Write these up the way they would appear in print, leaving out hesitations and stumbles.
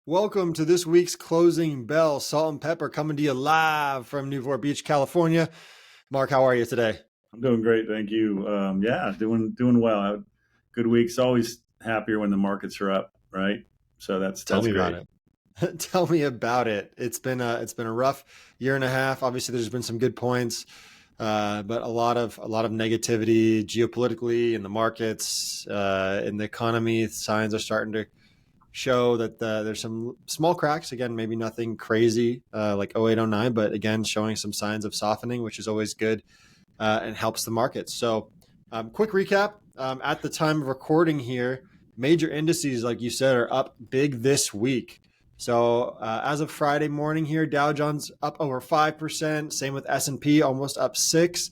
Welcome to this week's Closing Bell. Salt and Pepper coming to you live from Newport Beach, California. Mark, how are you today? I'm doing great, thank you. Yeah, doing well. Good weeks. Always happier when the markets are up, right? So Tell that's me about great. it. Tell me about it. It's been a rough year and a half. Obviously, there's been some good points, but a lot of negativity geopolitically in the markets, in the economy. Signs are starting to show that there's some small cracks. Again, maybe nothing crazy like 08, 09, but again, showing some signs of softening, which is always good and helps the market. So, quick recap at the time of recording here, major indices, like you said, are up big this week. So, as of Friday morning here, Dow Jones up over 5%. Same with S&P, almost up 6.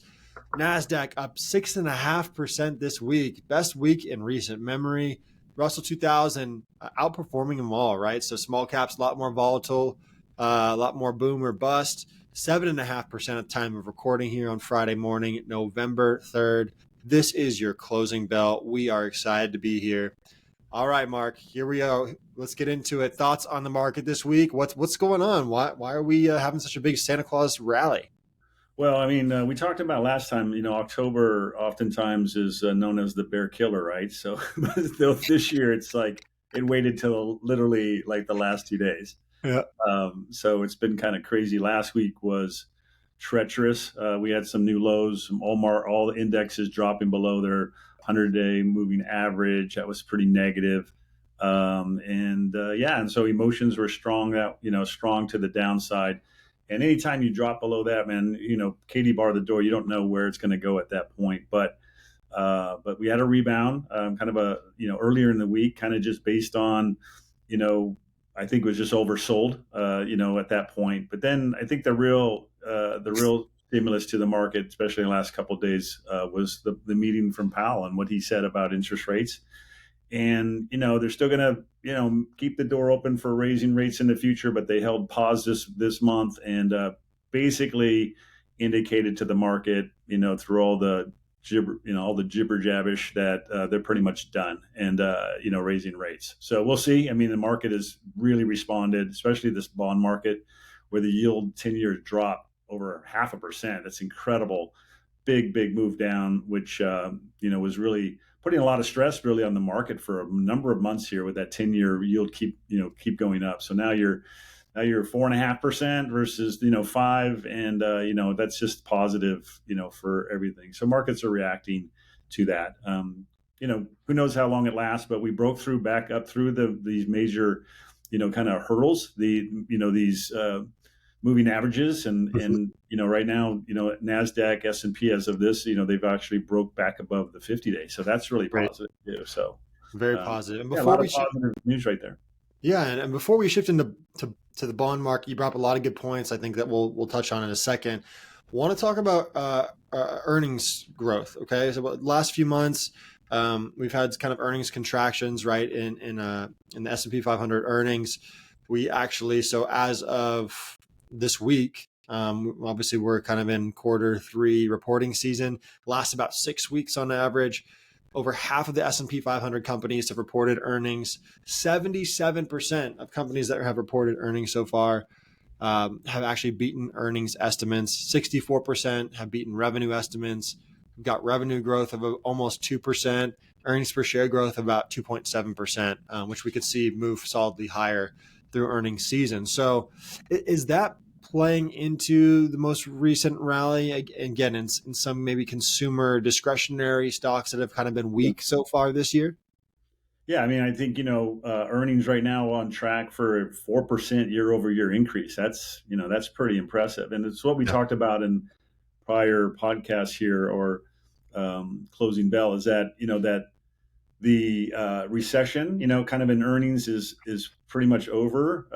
NASDAQ up 6.5% this week. Best week in recent memory. Russell 2000 outperforming them all, right? So small caps, a lot more volatile, a lot more boom or bust. 7.5% at the time of recording here on Friday morning, November 3rd. This is your closing bell. We are excited to be here. All right, Mark, here we go. Let's get into it. Thoughts on the market this week? What's going on? Why are we having such a big Santa Claus rally? Well, I mean, we talked about last time. October oftentimes is known as the bear killer, right? So though this year it's like it waited till literally like the last 2 days. Yeah. So it's been kind of crazy. Last week was treacherous. We had some new lows. All the indexes dropping below their 100-day moving average. That was pretty negative. And so emotions were strong. Strong to the downside. And anytime you drop below that, man, Katie bar the door. You don't know where it's going to go at that point. But we had a rebound, kind of earlier in the week, kind of just based on, you know, I think it was just oversold, at that point. But then I think the real stimulus to the market, especially in the last couple of days, was the meeting from Powell and what he said about interest rates. And they're still going to keep the door open for raising rates in the future, but they held pause this month and basically indicated to the market, through all the jibber jabbish that they're pretty much done and raising rates. So we'll see. I mean, the market has really responded, especially this bond market, where the yield 10 years dropped over 0.5%. That's incredible. Big move down, which was really putting a lot of stress really on the market for a number of months here, with that 10-year yield keep going up. So now you're 4.5% versus 5, and that's just positive for everything. So markets are reacting to that. Who knows how long it lasts, but we broke through back up through these major kind of hurdles, these moving averages, and right now NASDAQ, S&P, as of this, they've actually broke back above the 50-day. So that's really Great. positive too. So Very positive. And yeah, a before lot we of shift, positive news right there. yeah, and before we shift into to the bond market, you brought up a lot of good points. I think that we'll touch on in a second. Want to talk about earnings growth? Okay, so the last few months, we've had kind of earnings contractions, right? In the S&P 500 earnings, we actually, so as of this week. Obviously, we're kind of in quarter 3 reporting season. Lasts about 6 weeks on average. Over half of the S&P 500 companies have reported earnings. 77% of companies that have reported earnings so far have actually beaten earnings estimates. 64% have beaten revenue estimates. We've got revenue growth of almost 2%, earnings per share growth of about 2.7%, which we could see move solidly higher through earnings season. So is that playing into the most recent rally again in some maybe consumer discretionary stocks that have kind of been weak so far this year? Yeah, I mean, I think earnings right now on track for a 4% year-over-year increase. That's pretty impressive, and it's what we Yeah. talked about in prior podcasts here, or closing bell, is that that the recession, kind of in earnings is pretty much over.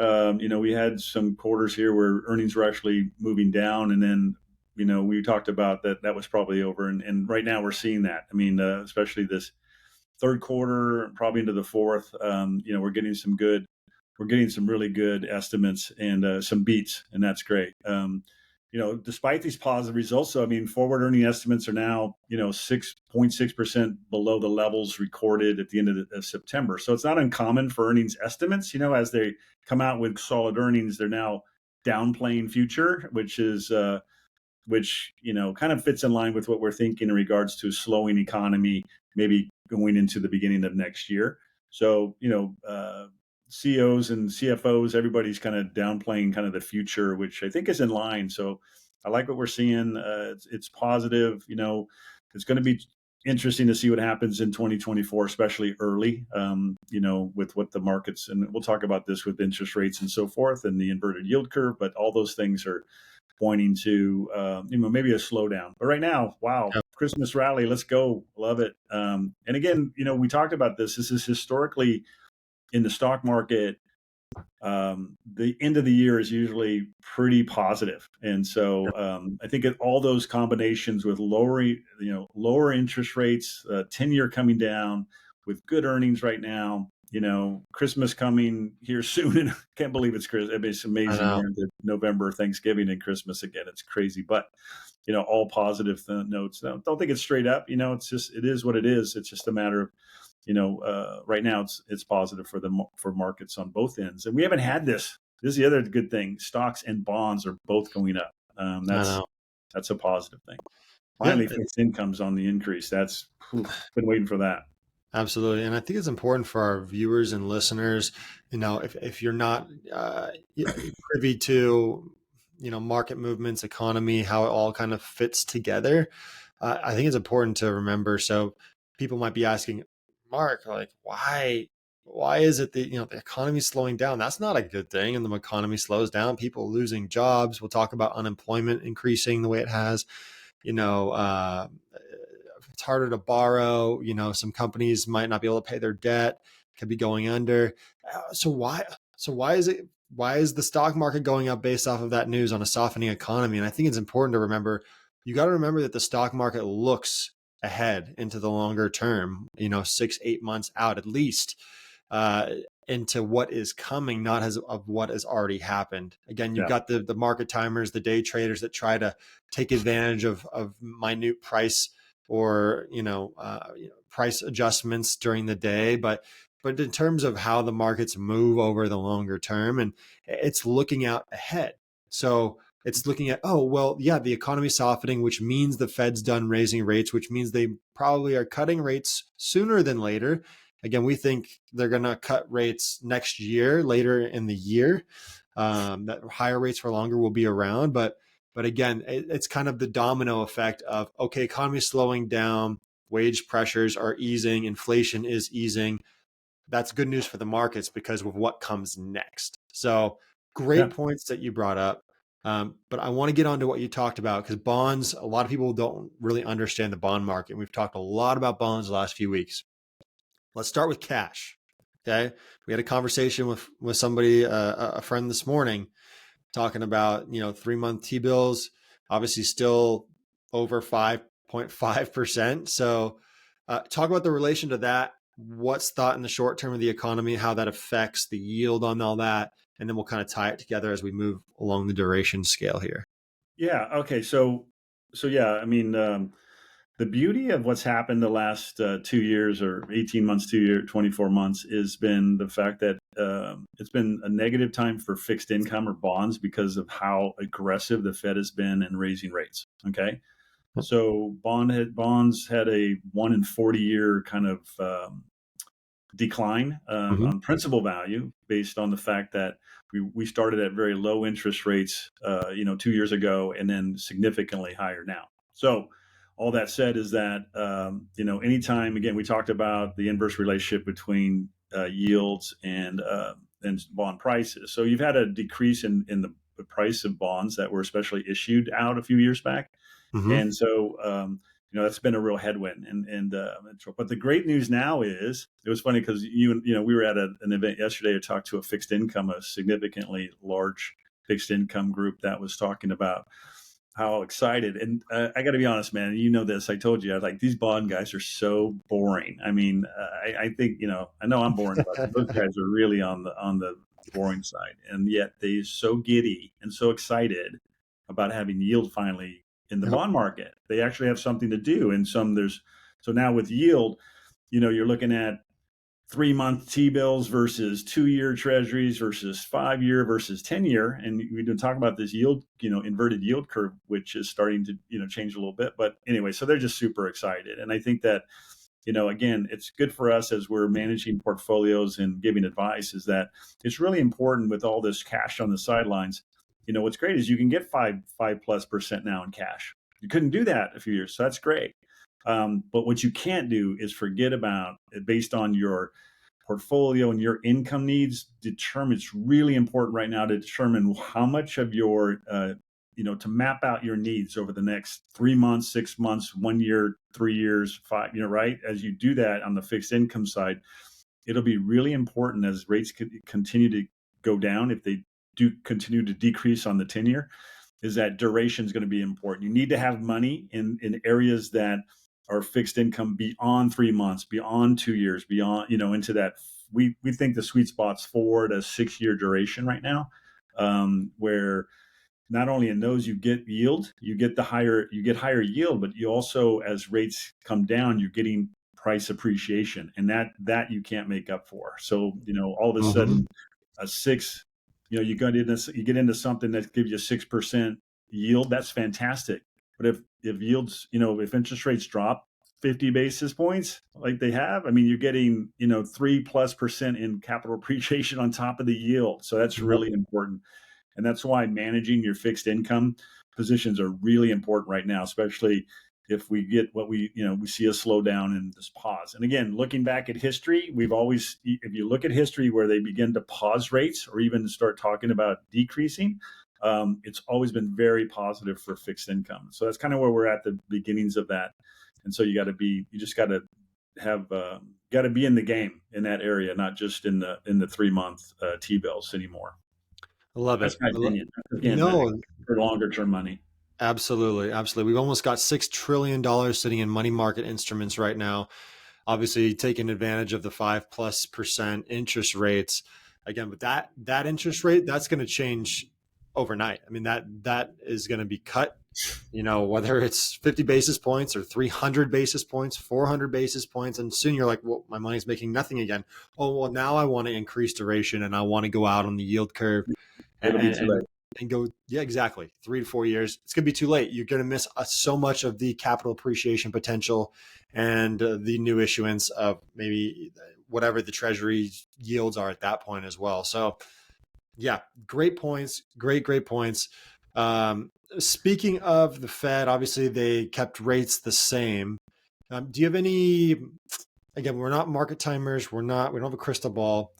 We had some quarters here where earnings were actually moving down, and then we talked about that was probably over, and right now we're seeing that. I mean, especially this third quarter, probably into the fourth. We're getting some really good estimates and some beats, and that's great. despite these positive results, so I mean, forward earning estimates are now 6.6% below the levels recorded at the end of September. So it's not uncommon for earnings estimates, as they come out with solid earnings, they're now downplaying future, which kind of fits in line with what we're thinking in regards to a slowing economy, maybe going into the beginning of next year. So CEOs and CFOs, everybody's kind of downplaying kind of the future, which I think is in line. So I like what we're seeing. It's positive. It's going to be interesting to see what happens in 2024, especially early, with what the markets, and we'll talk about this with interest rates and so forth and the inverted yield curve, but all those things are pointing to, maybe a slowdown. But right now, wow, Christmas rally, let's go. Love it. And again, we talked about this. This is historically in the stock market, the end of the year is usually pretty positive. And so I think all those combinations with lower interest rates, 10-year coming down with good earnings right now, Christmas coming here soon. And I can't believe it's Christmas. It's amazing. We're into November, Thanksgiving and Christmas again. It's crazy, but all positive notes. Don't think it's straight up, it is what it is. It's just a matter of, right now it's positive for markets on both ends. And we haven't had this. This is the other good thing. Stocks and bonds are both going up. That's a positive thing. Finally, fixed income's on the increase. Been waiting for that. Absolutely. And I think it's important for our viewers and listeners, if you're not privy to, market movements, economy, how it all kind of fits together. I think it's important to remember. So people might be asking, Mark, like, why is it that, the economy's slowing down? That's not a good thing. And the economy slows down, people losing jobs. We'll talk about unemployment increasing the way it has, it's harder to borrow, some companies might not be able to pay their debt, could be going under. So why is the stock market going up based off of that news on a softening economy? And I think it's important to remember, you got to remember that the stock market looks ahead into the longer term, 6-8 months out at least, into what is coming, not as of what has already happened. Again, you've got the market timers, the day traders that try to take advantage of minute price or price adjustments during the day, but in terms of how the markets move over the longer term, and it's looking out ahead. So it's looking at, the economy's softening, which means the Fed's done raising rates, which means they probably are cutting rates sooner than later. Again, we think they're going to cut rates next year, later in the year. That higher rates for longer will be around, but again, it's kind of the domino effect of, okay, economy slowing down, wage pressures are easing, inflation is easing. That's good news for the markets because of what comes next. So great points that you brought up. But I want to get on to what you talked about, because bonds, a lot of people don't really understand the bond market. We've talked a lot about bonds the last few weeks. Let's start with cash. Okay. We had a conversation with somebody, a friend this morning, talking about, 3-month T-bills, obviously still over 5.5%. So talk about the relation to that. What's thought in the short term of the economy, how that affects the yield on all that. And then we'll kind of tie it together as we move along the duration scale here. Yeah. Okay. So yeah, I mean, the beauty of what's happened the last 2 years or 18 months, 2 years, 24 months has been the fact that it's been a negative time for fixed income or bonds because of how aggressive the Fed has been in raising rates. Okay. So bonds had a 1 in 40 year kind of decline on principal value based on the fact that we started at very low interest rates, 2 years ago, and then significantly higher now. So all that said is that, anytime, again, we talked about the inverse relationship between yields and bond prices. So you've had a decrease in the price of bonds that were especially issued out a few years back. And so, that's been a real headwind. But the great news now is, it was funny because we were at an event yesterday to talk to a significantly large fixed income group that was talking about how excited. And I got to be honest, man, this, I told you, I was like, these bond guys are so boring. I mean, I think, I know I'm boring, but those guys are really on the boring side. And yet they're so giddy and so excited about having yield finally in the Yep. bond market. They actually have something to do. And so now with yield, you're looking at 3-month T-bills versus 2-year treasuries versus 5-year versus 10-year. And we've been talking about this yield, inverted yield curve, which is starting to, change a little bit. But anyway, so they're just super excited. And I think that, again, it's good for us as we're managing portfolios and giving advice, is that it's really important with all this cash on the sidelines. What's great is you can get 5+% now in cash. You couldn't do that a few years. So that's great. But what you can't do is forget about, based on your portfolio and your income needs, it's really important right now to determine how much of your, to map out your needs over the next 3 months, 6 months, 1 year, 3 years, 5, right? As you do that on the fixed income side, it'll be really important as rates continue to go down. If they do continue to decrease on the 10-year, is that duration is going to be important. You need to have money in areas that are fixed income beyond 3 months, beyond 2 years, beyond, into that. We think the sweet spot's 4 to 6 year duration right now, where not only in those you get yield, you get higher yield, but you also, as rates come down, you're getting price appreciation, and that you can't make up for. So, all of a sudden, a 6, you get into something that gives you 6% yield. That's fantastic. But if yields, if interest rates drop 50 basis points like they have, I mean, you're getting, 3+% in capital appreciation on top of the yield. So that's really important. And that's why managing your fixed income positions are really important right now, especially if we get we see a slowdown and this pause. And again, looking back at history, if you look at history where they begin to pause rates or even start talking about decreasing, it's always been very positive for fixed income. So that's kind of where we're at the beginnings of that. And so you got to be in the game in that area, not just in the 3-month T-bills anymore. I love That's it. my opinion. Again, No, for longer term money. absolutely. Absolutely. We've almost got $6 trillion sitting in money market instruments right now. Obviously taking advantage of the 5+% interest rates. Again, with that interest rate, that's going to change overnight. I mean, that is going to be cut, whether it's 50 basis points or 300 basis points, 400 basis points. And soon you're like, well, my money's making nothing again. Oh, well, now I want to increase duration and I want to go out on the yield curve and go, yeah, exactly. 3 to 4 years. It's going to be too late. You're going to miss so much of the capital appreciation potential and the new issuance of maybe whatever the treasury yields are at that point as well. So yeah, great points. Great points. Speaking of the Fed, obviously they kept rates the same. Do you have any, again, we're not market timers. We don't have a crystal ball.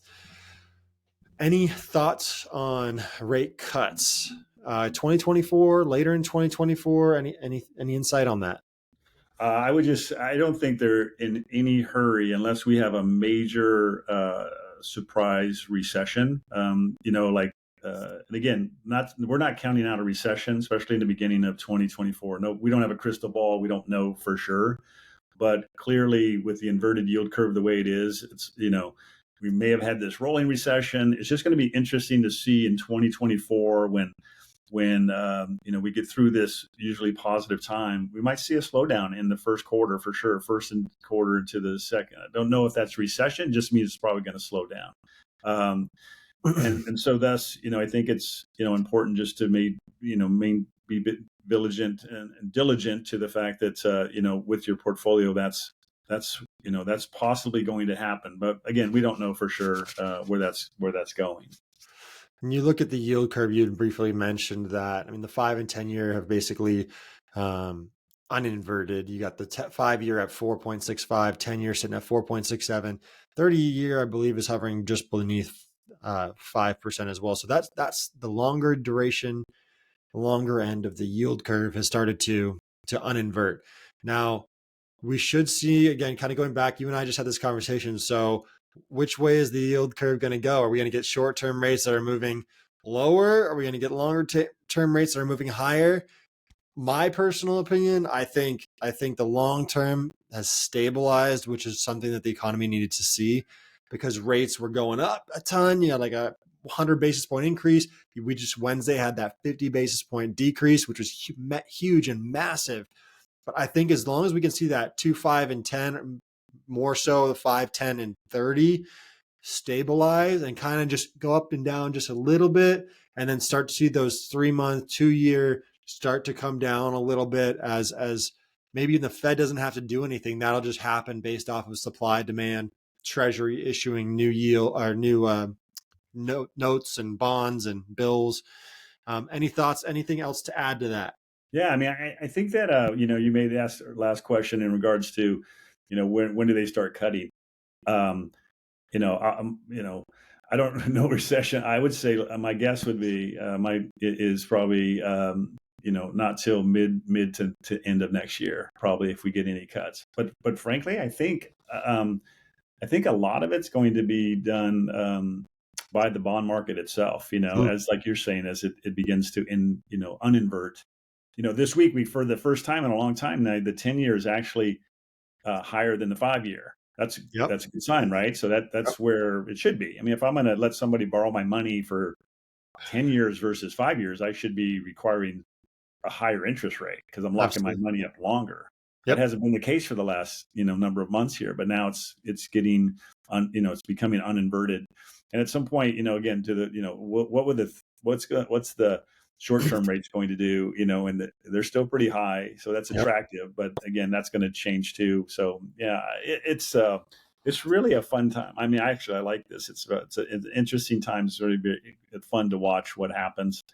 Any thoughts on rate cuts? 2024, later in 2024, any insight on that? I don't think they're in any hurry unless we have a major surprise recession. And again, we're not counting out a recession, especially in the beginning of 2024. No, we don't have a crystal ball. We don't know for sure. But clearly, with the inverted yield curve the way it is, it's, we may have had this rolling recession. It's just going to be interesting to see in 2024 when we get through this usually positive time. We might see a slowdown in the first quarter for sure, first and quarter to the second. I don't know if that's recession, just means it's probably going to slow down. And so thus, I think it's, important just to be vigilant and diligent to the fact that, with your portfolio, that's possibly going to happen. But again, we don't know for sure where that's going. When you look at the yield curve, you briefly mentioned that. I mean, the 5 and 10 year have basically uninverted. You got the 5 year at 4.65, 10 year sitting at 4.67, 30 year, I believe, is hovering just beneath 5% as well. So that's the longer duration, the longer end of the yield curve has started to uninvert. Now, we should see, again, kind of going back, you and I just had this conversation. So which way is the yield curve going to go? Are we going to get short-term rates that are moving lower? Are we going to get longer-term rates that are moving higher? My personal opinion, I think the long-term has stabilized, which is something that the economy needed to see because rates were going up a ton. You know, like 100 basis point increase. We just Wednesday had that 50 basis point decrease, which was huge and massive. But I think as long as we can see that 2, 5, and 10, more so the 5, 10, and 30 stabilize and kind of just go up and down just a little bit, and then start to see those 3-month, 2-year start to come down a little bit as maybe the Fed doesn't have to do anything. That'll just happen based off of supply, demand, Treasury issuing new yield or new notes and bonds and bills. Any thoughts? Anything else to add to that? Yeah, I mean, I think that you made the last question in regards to, when do they start cutting? Um, I don't know recession. I would say my guess would be is probably not till mid to end of next year, probably, if we get any cuts. But frankly, I think a lot of it's going to be done by the bond market itself. As like you're saying, as it begins to uninvert. This week for the first time in a long time now, the 10-year is actually higher than the 5-year. Yep. That's a good sign, right? So that's where it should be. I mean, if I'm going to let somebody borrow my money for 10 years versus 5 years, I should be requiring a higher interest rate because I'm locking my money up longer. That Yep. hasn't been the case for the last number of months here, but now it's getting it's becoming uninverted. And at some point, again, to the what's the short-term rates going to do, and they're still pretty high. So that's attractive, but again, that's going to change too. So yeah, it's really a fun time. I mean, I like this. It's an interesting time. It's really fun to watch what happens.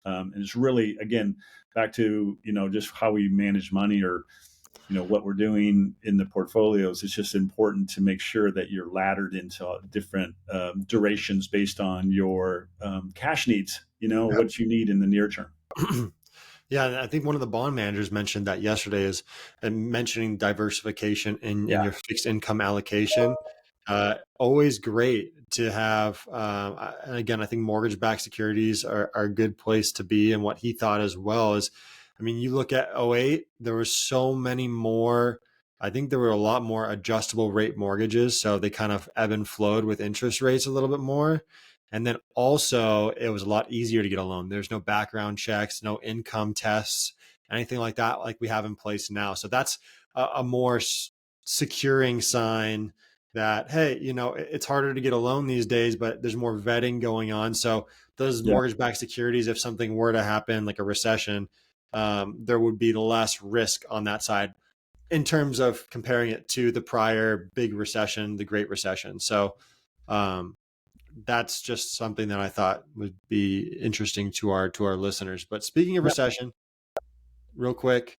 And it's really, again, back to, just how we manage money or, what we're doing in the portfolios. It's just important to make sure that you're laddered into different durations based on your cash needs, what you need in the near term. Yeah, I think one of the bond managers mentioned that yesterday is mentioning diversification in your fixed income allocation. Always great to have. And again, I think mortgage-backed securities are a good place to be. And what he thought as well is, I mean, you look at '08, there were so many more. I think there were a lot more adjustable rate mortgages. So they kind of ebb and flowed with interest rates a little bit more. And then also, it was a lot easier to get a loan. There's no background checks, no income tests, anything like that, like we have in place now. So that's a more securing sign that, hey, it's harder to get a loan these days, but there's more vetting going on. So those mortgage-backed securities, if something were to happen, like a recession, there would be less risk on that side in terms of comparing it to the prior big recession, the Great Recession. So that's just something that I thought would be interesting to our listeners. But speaking of recession, real quick,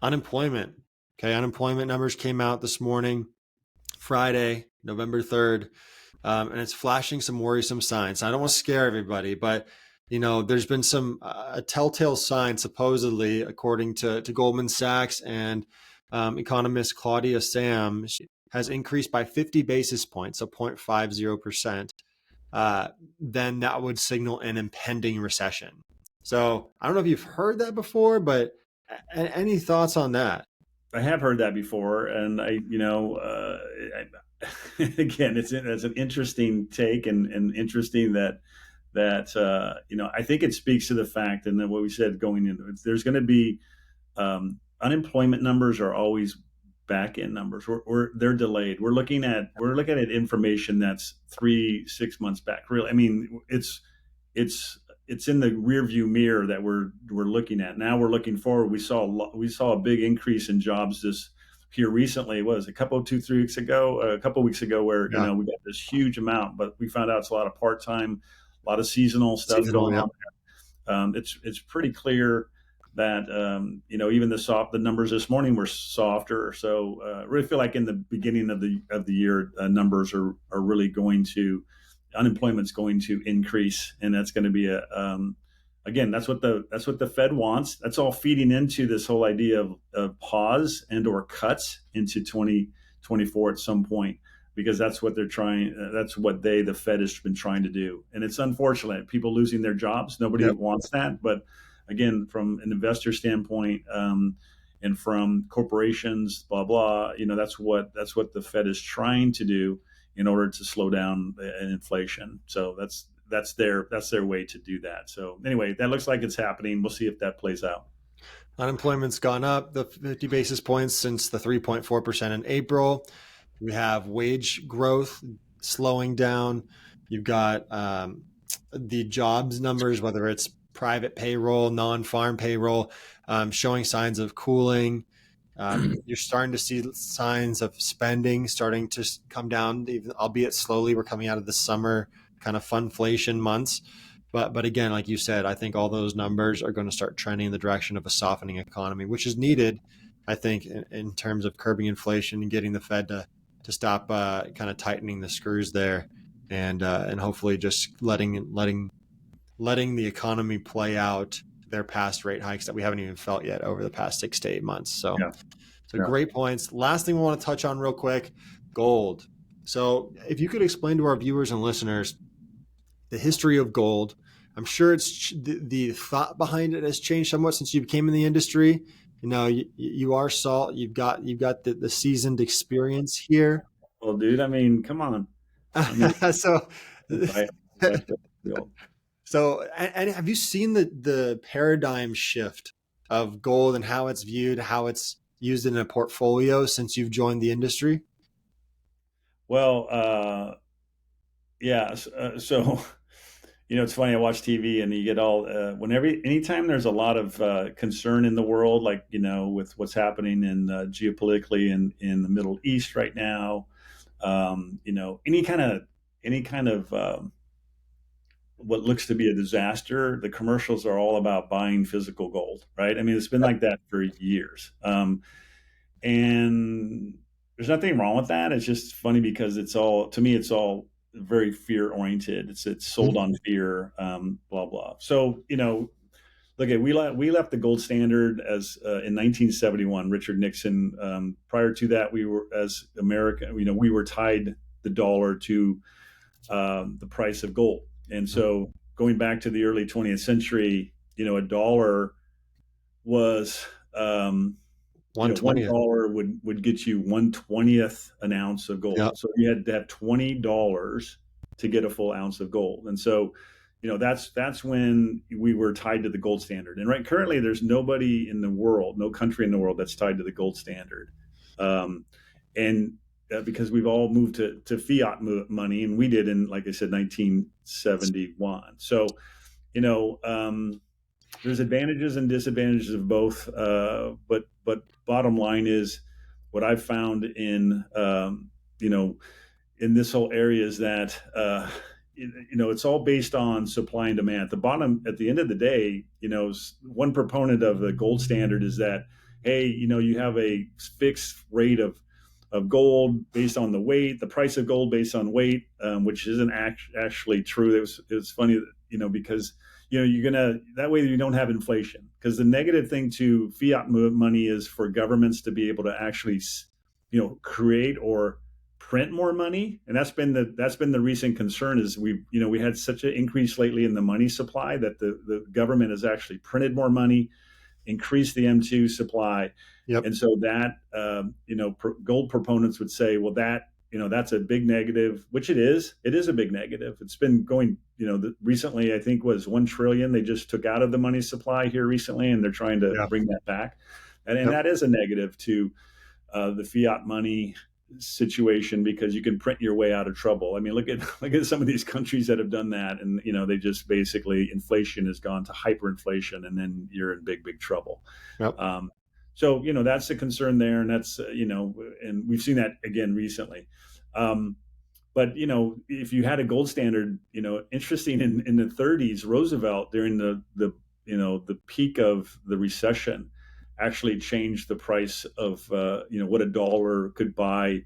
unemployment. Okay, unemployment numbers came out this morning, Friday, November 3rd, and it's flashing some worrisome signs. I don't want to scare everybody, but there's been some a telltale sign, supposedly, according to Goldman Sachs and economist Claudia Sam, has increased by 50 basis points, so 0.50%. Then that would signal an impending recession. So I don't know if you've heard that before, but any thoughts on that? I have heard that before, and again, it's an interesting take, and interesting that I think it speaks to the fact, and then what we said going into, there's going to be unemployment numbers are always back end numbers. They're delayed. We're looking at information that's 3-6 months back. Really, I mean, it's in the rear view mirror that we're looking at. Now we're looking forward. We saw a big increase in jobs here recently. It was a couple 2-3 weeks ago, a couple weeks ago, where we got this huge amount, but we found out it's a lot of part-time, a lot of seasonal stuff going on. It's pretty clear that even the numbers this morning were softer. So I really feel like in the beginning of the year, numbers are really going to, unemployment's going to increase, and that's going to be again, that's what the Fed wants. That's all feeding into this whole idea of pause and or cuts into 2024 at some point, because that's what they're trying. That's what the Fed has been trying to do, and it's unfortunate. People losing their jobs. Nobody wants that, but again, from an investor standpoint, and from corporations, blah blah, that's what the Fed is trying to do in order to slow down inflation. So that's their way to do that. So anyway, that looks like it's happening. We'll see if that plays out. Unemployment's gone up the 50 basis points since the 3.4% in April. We have wage growth slowing down. You've got the jobs numbers, whether it's private payroll, non-farm payroll, showing signs of cooling. You're starting to see signs of spending starting to come down, even, albeit slowly. We're coming out of the summer kind of funflation months. But again, like you said, I think all those numbers are going to start trending in the direction of a softening economy, which is needed, I think, in terms of curbing inflation and getting the Fed to stop kind of tightening the screws there, and hopefully just letting the economy play out their past rate hikes that we haven't even felt yet over the past 6 to 8 months. So, Yeah, so yeah. great points. Last thing we want to touch on real quick, gold. So if you could explain to our viewers and listeners the history of gold. I'm sure the thought behind it has changed somewhat since you became in the industry. You are Salt. You've got the seasoned experience here. Well, dude, I mean, come on. I mean, so, I, I, and have you seen the paradigm shift of gold and how it's viewed, how it's used in a portfolio since you've joined the industry? well, yeah. So, it's funny. I watch TV and you get all anytime there's a lot of concern in the world, like with what's happening in geopolitically in the Middle East right now. Any kind of what looks to be a disaster, the commercials are all about buying physical gold, right? I mean, it's been like that for years. And there's nothing wrong with that. It's just funny because to me, it's all very fear oriented. It's sold on fear, blah, blah. So, look, we left the gold standard as in 1971, Richard Nixon. Prior to that, we were, as America, we were tied the dollar to the price of gold. And so going back to the early 20th century, a dollar was, $120. $1 would get you 1/20th an ounce of gold. Yep. So you had to have $20 to get a full ounce of gold. And so, that's when we were tied to the gold standard. And right currently, there's nobody in the world, no country in the world that's tied to the gold standard. And because we've all moved to fiat money, and we did in, like I said, 1971. So, there's advantages and disadvantages of both. But bottom line is, what I've found in in this whole area is that it's all based on supply and demand. At the end of the day, one proponent of the gold standard is that, hey, you have a fixed rate of gold based on the weight, the price of gold based on weight, which isn't actually true. It was funny that, because you're gonna, that way you don't have inflation, because the negative thing to fiat money is for governments to be able to actually create or print more money. And that's been the recent concern, is we had such an increase lately in the money supply that the government has actually printed more money, increased the M2 supply. Yep. And so that gold proponents would say, well, that's a big negative, which it is. It is a big negative. It's been going, recently, I think, was 1 trillion they just took out of the money supply here recently, and they're trying to bring that back. And that is a negative to the fiat money situation, because you can print your way out of trouble. I mean, look at some of these countries that have done that, and they just basically, inflation has gone to hyperinflation, and then you're in big trouble. Yep. So that's the concern there, and that's and we've seen that again recently. But if you had a gold standard, interesting, in the 30s, Roosevelt, during the peak of the recession, actually changed the price of what a dollar could buy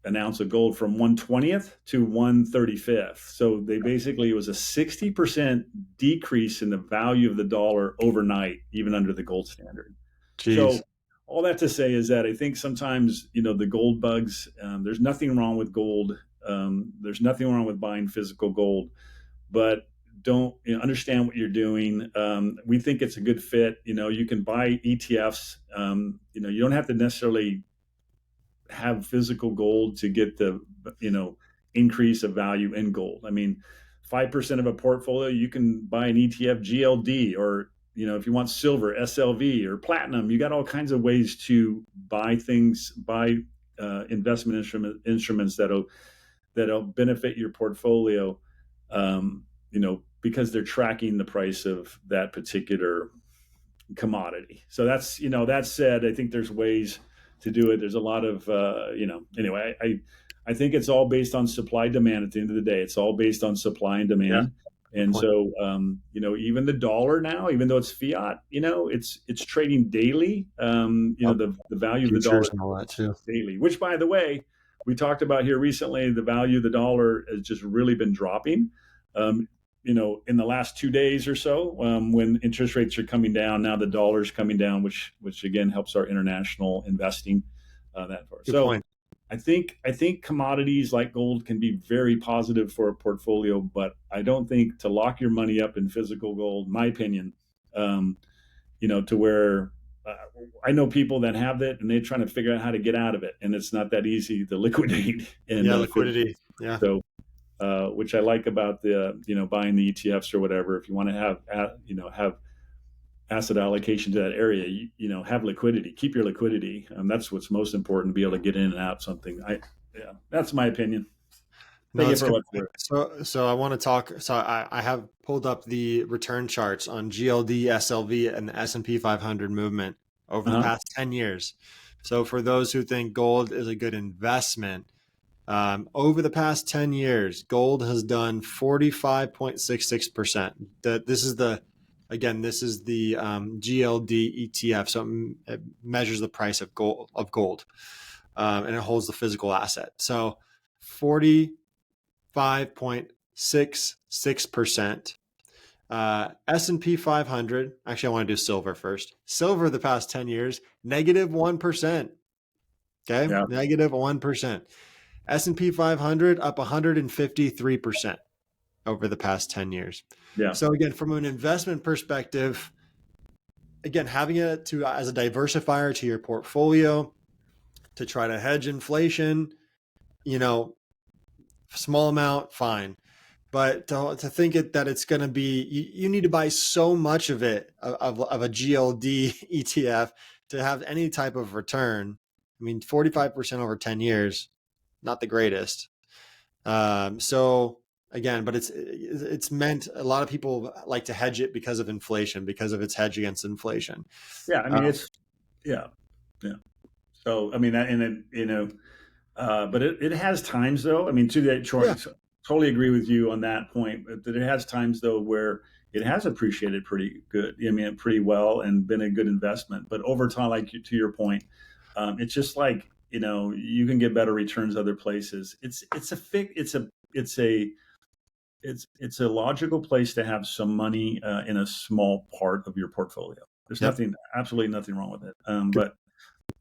an ounce of gold, from 1/20th to 1/35th. So it was a 60% decrease in the value of the dollar overnight, even under the gold standard. Jeez. So all that to say is that I think sometimes, the gold bugs, there's nothing wrong with gold. There's nothing wrong with buying physical gold, but don't understand what you're doing. We think it's a good fit. You can buy ETFs. You don't have to necessarily have physical gold to get the increase of value in gold. I mean, 5% of a portfolio, you can buy an ETF GLD, or if you want silver, SLV, or platinum. You got all kinds of ways to buy things, buy investment instruments that'll benefit your portfolio. Because they're tracking the price of that particular commodity. So that said, I think there's ways to do it. There's a lot of, anyway, I think it's all based on supply demand at the end of the day. It's all based on supply and Yeah. demand. And so, even the dollar now, even though it's fiat, it's trading daily. The value of the dollar Futures and all that too. daily, which, by the way, we talked about here recently. The value of the dollar has just really been dropping. In the last 2 days or so, when interest rates are coming down, now the dollar's coming down, which again helps our international investing. That part. Good So point. I think commodities like gold can be very positive for a portfolio, but I don't think to lock your money up in physical gold, my opinion, to where I know people that have it and they're trying to figure out how to get out of it, and it's not that easy to liquidate. And Liquidity. Yeah. so which I like about the buying the ETFs or whatever. If you want to have asset allocation to that area, have liquidity, keep your liquidity. That's what's most important, to be able to get in and out something. That's my opinion. No, that's good. So I want to talk. So I have pulled up the return charts on GLD, SLV, and the S&P 500 movement over the past 10 years. So for those who think gold is a good investment, over the past 10 years, gold has done 45.66%. This is the GLD ETF. So it measures the price of gold, and it holds the physical asset. So 45.66%. S&P 500. Actually, I want to do silver first. Silver the past 10 years, -1%. Okay, yeah. -1%. S&P 500 up 153% over the past 10 years. Yeah. So again, from an investment perspective, again, having it as a diversifier to your portfolio to try to hedge inflation, small amount, fine. But to think that it's going to be, you need to buy so much of it, of a GLD ETF to have any type of return. I mean, 45% over 10 years, not the greatest. So again, but it's meant, a lot of people like to hedge it because of inflation, because of its hedge against inflation. Yeah. I mean, yeah. So, I mean, but it has times though. I mean, to that choice, totally agree with you on that point, but that it has times though where it has appreciated pretty good. I mean, pretty well, and been a good investment. But over time, like to your point, it's just like, you can get better returns other places. It's a logical place to have some money in a small part of your portfolio. There's absolutely nothing wrong with it. But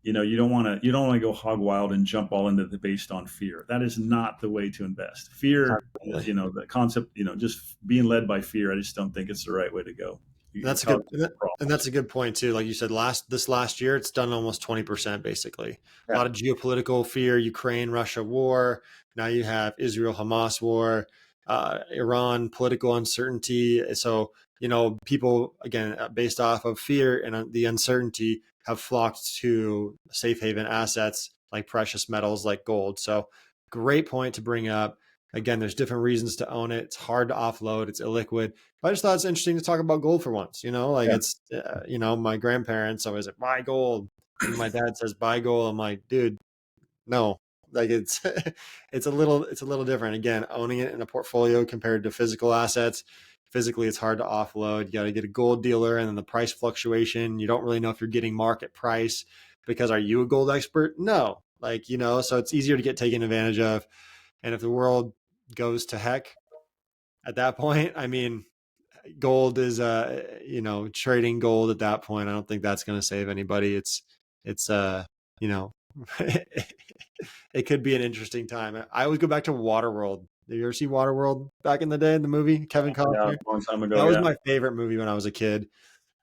you don't want to go hog wild and jump all into the based on fear. That is not the way to invest. Fear, the concept, just being led by fear. I just don't think it's the right way to go. That's a good point too. Like you said, this last year, it's done almost 20% basically. Yeah. A lot of geopolitical fear, Ukraine, Russia war. Now you have Israel, Hamas war, Iran, political uncertainty. So, people, again, based off of fear and the uncertainty, have flocked to safe haven assets like precious metals, like gold. So great point to bring up. Again, there's different reasons to own it. It's hard to offload. It's illiquid. But I just thought it's interesting to talk about gold for once. It's, my grandparents always like, buy gold. And my dad says, buy gold. I'm like, dude, no. Like it's a little different. Again, owning it in a portfolio compared to physical assets. Physically, it's hard to offload. You got to get a gold dealer, and then the price fluctuation. You don't really know if you're getting market price, because are you a gold expert? No. So it's easier to get taken advantage of. And if the world goes to heck at that point, I mean, gold is, trading gold at that point, I don't think that's going to save anybody. It's it could be an interesting time. I always go back to Waterworld. Did you ever see Waterworld back in the day in the movie? Kevin Costner? A long time ago. That was my favorite movie when I was a kid.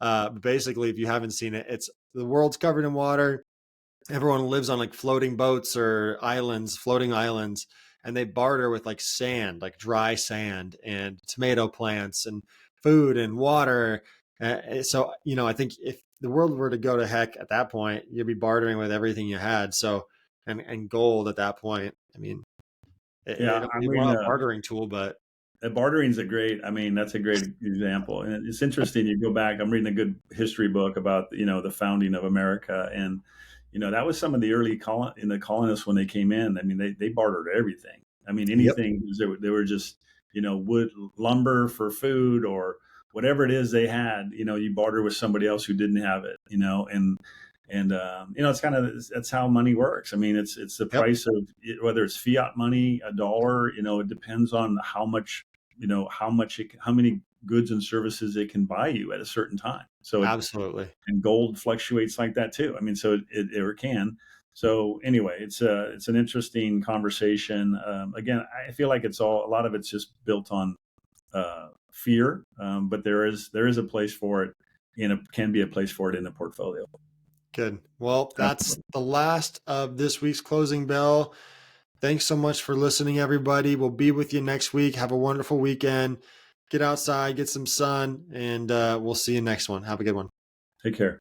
But basically, if you haven't seen it, it's the world's covered in water. Everyone lives on like floating boats or floating islands. and they barter with like sand, like dry sand and tomato plants and food and water. So, I think if the world were to go to heck at that point, you'd be bartering with everything you had. So, and gold at that point. I mean, Yeah, it'll I'm be more reading of a bartering tool, but bartering's a great. I mean, that's a great example, and it's interesting. You go back. I'm reading a good history book about the founding of America, and that was some of the early the colonists when they came in. I mean, they bartered everything. I mean, yep, anything. They were just wood, lumber for food, or whatever it is they had. You barter with somebody else who didn't have it. And it's kind of that's how money works. I mean, it's the yep, price of whether it's fiat money, a dollar. It depends on how much how many goods and services it can buy you at a certain time. absolutely. And gold fluctuates like that too. I mean, so it can. So anyway, it's an interesting conversation. Again, I feel like a lot of it's just built on fear, but there is a place for it. Can be a place for it in the portfolio. Good. Well, that's Absolutely. the last of this week's closing bell. Thanks so much for listening, everybody. We'll be with you next week. Have a wonderful weekend. Get outside, get some sun, and we'll see you next one. Have a good one. Take care.